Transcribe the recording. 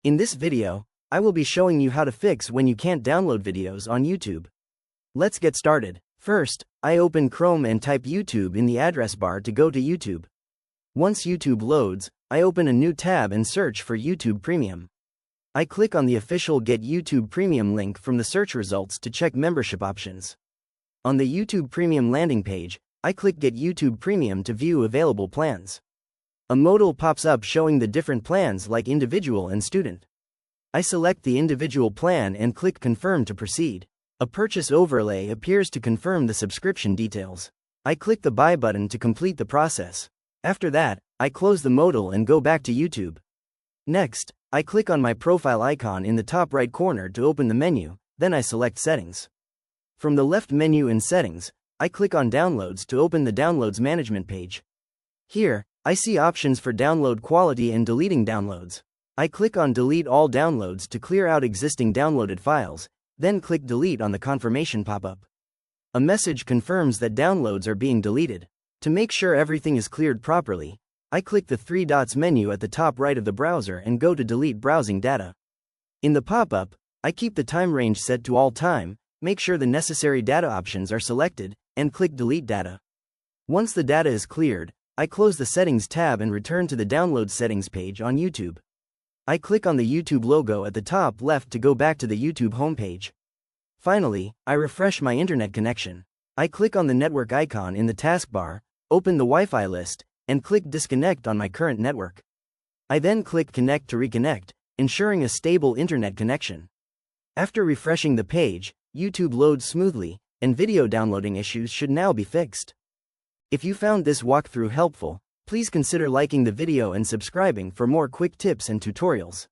In this video, I will be showing you how to fix when you can't download videos on YouTube. Let's get started. First, I open Chrome and type YouTube in the address bar to go to YouTube. Once YouTube loads, I open a new tab and search for YouTube Premium. I click on the official Get YouTube Premium link from the search results to check membership options. On the YouTube Premium landing page, I click Get YouTube Premium to view available plans. A modal pops up showing the different plans like individual and student. I select the individual plan and click Confirm to proceed. A purchase overlay appears to confirm the subscription details. I click the Buy button to complete the process. After that, I close the modal and go back to YouTube. Next, I click on my profile icon in the top right corner to open the menu, then I select Settings. From the left menu in Settings, I click on Downloads to open the Downloads Management page. Here, I see options for download quality and deleting downloads. I click on Delete all downloads to clear out existing downloaded files, then click Delete on the confirmation pop-up. A message confirms that downloads are being deleted. To make sure everything is cleared properly, I click the three dots menu at the top right of the browser and go to Delete Browsing Data. In the pop-up, I keep the time range set to all time, make sure the necessary data options are selected, and click Delete Data. Once the data is cleared, I close the Settings tab and return to the Download Settings page on YouTube. I click on the YouTube logo at the top left to go back to the YouTube homepage. Finally, I refresh my internet connection. I click on the network icon in the taskbar, open the Wi-Fi list, and click Disconnect on my current network. I then click Connect to reconnect, ensuring a stable internet connection. After refreshing the page, YouTube loads smoothly, and video downloading issues should now be fixed. If you found this walkthrough helpful, please consider liking the video and subscribing for more quick tips and tutorials.